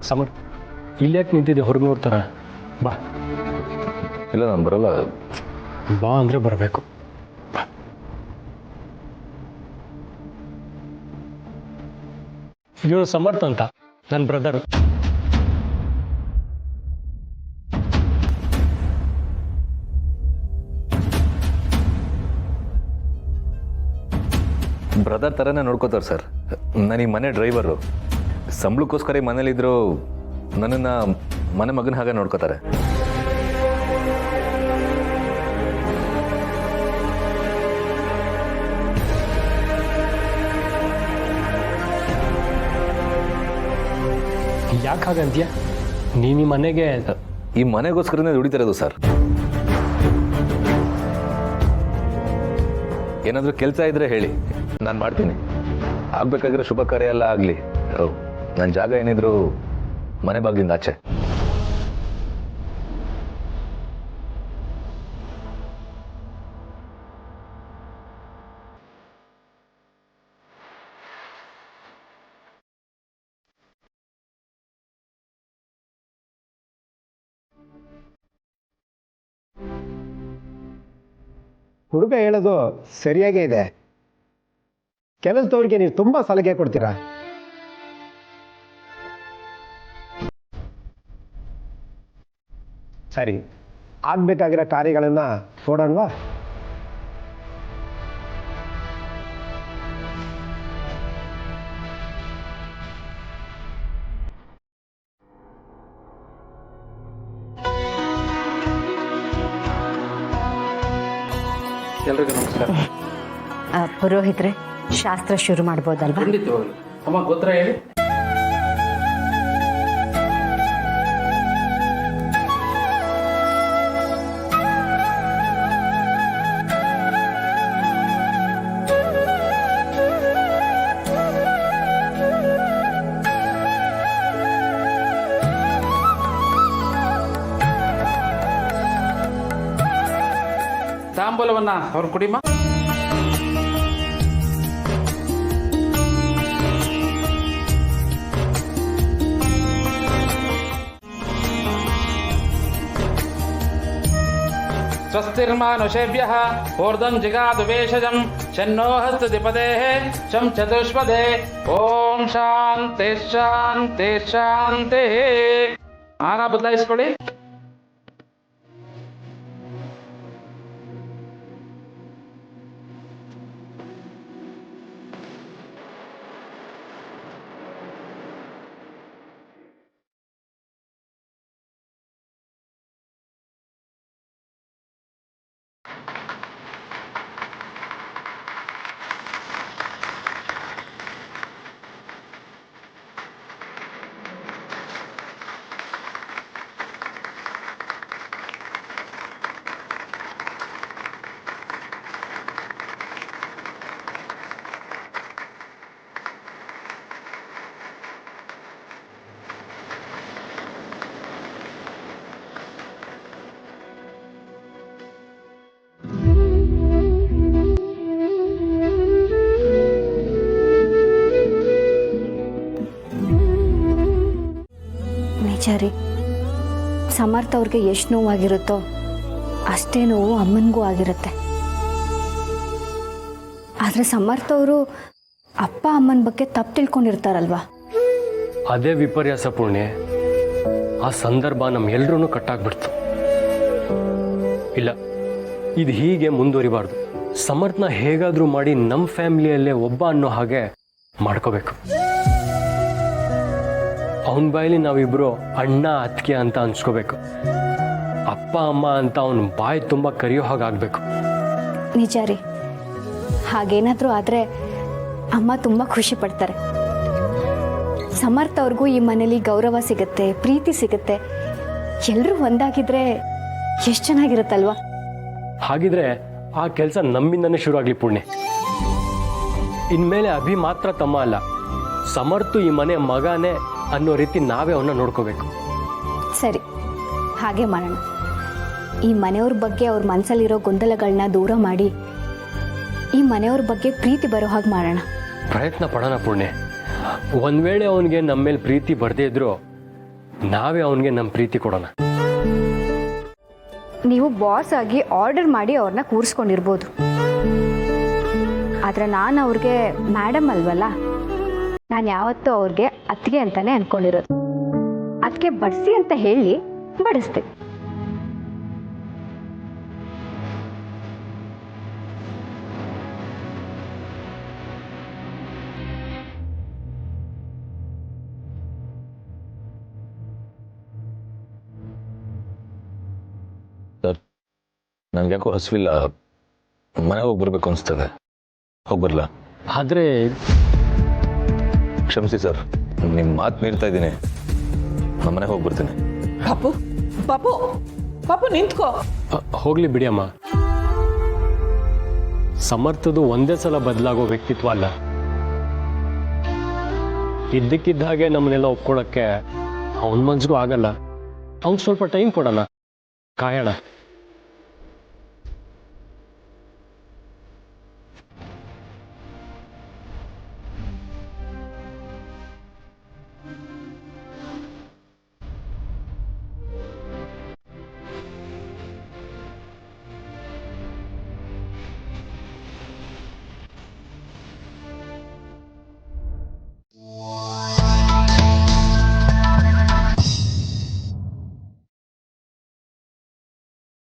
Summer ಇಲ್ಯಾಕೆ ನಿಂತಿದ್ದೆ ಹೊರಗೆ ನೋಡ್ತಾರ? ಬಾ. ಇಲ್ಲ ನಾನು ಬರಲ್ಲ. ಬಾ ಅಂದರೆ ಬರಬೇಕು. ಇವನು ಸಮರ್ಥ ಅಂತ ನನ್ನ ಬ್ರದರ್. ಬ್ರದರ್ ಥರನೇ ನೋಡ್ಕೋತಾರೆ ಸರ್. ನನಗೆ ಮನೆ ಡ್ರೈವರು. ಸಂಬಳಕ್ಕೋಸ್ಕರ ಮನೇಲಿದ್ದರೂ ನನ್ನನ್ನು ಮನೆ ಮಗನ ಹಾಗೆ ನೋಡ್ಕೋತಾರೆ. ಯಾಕೆ ಹಾಗಂತೀಯ? ನೀನು ಈ ಮನೆಗೋಸ್ಕರನೇ ದುಡಿತಿರೋದು ಸರ್. ಏನಾದರೂ ಕೆಲಸ ಇದ್ರೆ ಹೇಳಿ, ನಾನು ಮಾಡ್ತೀನಿ. ಆಗ್ಬೇಕಾಗಿರೋ ಶುಭ ಕಾರ್ಯ ಎಲ್ಲ ಆಗಲಿ. ನನ್ನ ಜಾಗ ಏನಿದ್ರು ಮನೆ ಬಾಗಿಲಿಂದ ಆಚೆ. ಹುಡುಗ ಹೇಳೋದು ಸರಿಯಾಗೇ ಇದೆ. ಕೆಲಸದವ್ರಿಗೆ ನೀವು ತುಂಬ ಸಲಹೆ ಕೊಡ್ತೀರಾ. ಸರಿ, ಆಗ್ಬೇಕಾಗಿರೋ ಕಾರ್ಯಗಳನ್ನು ನೋಡೋಣವಾ? ಎಲ್ರಿಗೂ ನಮಸ್ಕಾರ. ಪುರೋಹಿತ್ರೆ, ಶಾಸ್ತ್ರ ಶುರು ಮಾಡ್ಬೋದಲ್ವಾ? ಖಂಡಿತವಾಗ್ಲು. ಅಮ್ಮ ಗೋತ್ರ ಹೇಳಿ. ತಾಂಬೂಲವನ್ನ ಅವ್ರು ಕುಡಿಮ. ಸ್ವಸ್ತಿರ್ಮಾನುಷೇಭ್ಯಃ ಊರ್ಧ್ವಂ ಜಿಗಾತು ವೇಷಜಂ ಶನ್ನೋ ಹಸ್ತದ್ವಿಪದೇಃ ಶಂ ಚತುಷ್ಪದೇ. ಓಂ ಶಾಂತಿ ಶಾಂತಿ ಶಾಂತಿ. ಆಗ ಬದಲಾಯಿಸ್ಕೊಳ್ಳಿ. ನಿಜಾರಿ, ಸಮರ್ಥ ಅವ್ರಿಗೆ ಎಷ್ಟು ನೋವಾಗಿರುತ್ತೋ ಅಷ್ಟೇ ನೋವು ಅಮ್ಮನಿಗೂ ಆಗಿರುತ್ತೆ. ಆದರೆ ಸಮರ್ಥ ಅವರು ಅಪ್ಪ ಅಮ್ಮನ ಬಗ್ಗೆ ತಪ್ಪು ತಿಳ್ಕೊಂಡಿರ್ತಾರಲ್ವಾ? ಅದೇ ವಿಪರ್ಯಾಸ ಪೂರ್ಣೆ. ಆ ಸಂದರ್ಭ ನಮ್ಮೆಲ್ಲರೂ ಕಟ್ಟಾಗ್ಬಿಡ್ತು. ಇಲ್ಲ, ಇದು ಹೀಗೆ ಮುಂದುವರಿಬಾರ್ದು. ಸಮರ್ಥನ ಹೇಗಾದರೂ ಮಾಡಿ ನಮ್ಮ ಫ್ಯಾಮಿಲಿಯಲ್ಲೇ ಒಬ್ಬ ಅನ್ನೋ ಹಾಗೆ ಮಾಡ್ಕೋಬೇಕು. ಅವನ ಬಾಯಲ್ಲಿ ನಾವಿಬ್ಬರು ಅಣ್ಣ ಅತ್ತಿಗೆ ಅಂತ ಅನ್ಸ್ಕೋಬೇಕು. ಅಪ್ಪ ಅಮ್ಮ ಅಂತ ಅವನ ಬಾಯಿ ತುಂಬ ಕರೆಯೋ ಹಾಗಾಗಬೇಕು. ನಿಜ ರೀ, ಹಾಗೇನಾದರೂ ಆದರೆ ಅಮ್ಮ ತುಂಬ ಖುಷಿ ಪಡ್ತಾರೆ. ಸಮರ್ಥ ಅವ್ರಿಗೂ ಈ ಮನೇಲಿ ಗೌರವ ಸಿಗುತ್ತೆ, ಪ್ರೀತಿ ಸಿಗುತ್ತೆ. ಎಲ್ಲರೂ ಒಂದಾಗಿದ್ರೆ ಎಷ್ಟು ಚೆನ್ನಾಗಿರುತ್ತಲ್ವಾ? ಹಾಗಿದ್ರೆ ಆ ಕೆಲಸ ನಮ್ಮಿಂದನೇ ಶುರು ಆಗಲಿ ಪುಣ್ಯ. ಇನ್ಮೇಲೆ ಅಭಿ ಮಾತ್ರ ತಮ್ಮ ಅಲ್ಲ, ಸಮರ್ಥು ಈ ಮನೆ ಮಗನೇ ಅನ್ನೋ ರೀತಿ ನಾವೇ ಅವನ್ನ ನೋಡ್ಕೋಬೇಕು. ಸರಿ, ಹಾಗೆ ಮಾಡೋಣ. ಈ ಮನೆಯವ್ರ ಬಗ್ಗೆ ಅವ್ರ ಮನಸ್ಸಲ್ಲಿರೋ ಗೊಂದಲಗಳನ್ನ ದೂರ ಮಾಡಿ ಈ ಮನೆಯವ್ರ ಬಗ್ಗೆ ಪ್ರೀತಿ ಬರೋ ಹಾಗೆ ಮಾಡೋಣ. ಪ್ರಯತ್ನ ಪಡೋಣ ಪುಣ್ಯ. ಒಂದ್ ವೇಳೆ ಅವನಿಗೆ ನಮ್ಮ ಮೇಲೆ ಪ್ರೀತಿ ಬರ್ದೇ ಇದ್ರು ನಾವೇ ಅವನಿಗೆ ನಮ್ಮ ಪ್ರೀತಿ ಕೊಡೋಣ. ನೀವು ಬಾಸ್ ಆಗಿ ಆರ್ಡರ್ ಮಾಡಿ ಅವ್ರನ್ನ ಕೂರಿಸ್ಕೊಂಡಿರ್ಬೋದು, ಆದರೆ ನಾನು ಅವ್ರಿಗೆ ಮೇಡಮ್ ಅಲ್ವಲ್ಲ. ನಾನು ಯಾವತ್ತೂ ಅವ್ರಿಗೆ ಅತ್ತಿಗೆ ಅಂತಾನೆ ಅನ್ಕೊಂಡಿರೋದು. ಅದಕ್ಕೆ ಬಡಿಸಿ ಅಂತ ಹೇಳಿ ಬಡಿಸ್ದೆ. ಸರ್, ನನ್ಗೆ ಯಾಕೋ ಹಸಿವಿಲ್ಲ, ಮನೆಗೆ ಹೋಗಿ ಬರಬೇಕು ಅನಿಸ್ತದೆ. ಹೋಗಿ ಬರಲ್ಲ? ಆದರೆ ಕ್ಷಮಿಸಿ ಸರ್, ನಿಮ್ಮ ಮಾತು ಮೀರ್ತಾ ಇದ್ದೀನಿ. ನಮ್ಮ ಮನೆಗೆ ಹೋಗಿ ಬರ್ತೀನಿ. ಪಾಪು ಪಾಪು ಪಾಪು ನಿಂತ್ಕೋ. ಹೋಗ್ಲಿ ಬಿಡಿ ಅಮ್ಮ. ಸಮರ್ಥದು ಒಂದೇ ಸಲ ಬದಲಾಗೋ ವ್ಯಕ್ತಿತ್ವ ಅಲ್ಲ. ಇದ್ದಕ್ಕಿದ್ದ ಹಾಗೆ ನಮ್ಮನ್ನೆಲ್ಲ ಒಪ್ಕೊಳ್ಳೋಕ್ಕೆ ಅವನ ಮನ್ಸಿಗೂ ಆಗಲ್ಲ. ಅವ್ನು ಸ್ವಲ್ಪ ಟೈಮ್ ಕೊಡೋಣ, ಕಾಯೋಣ.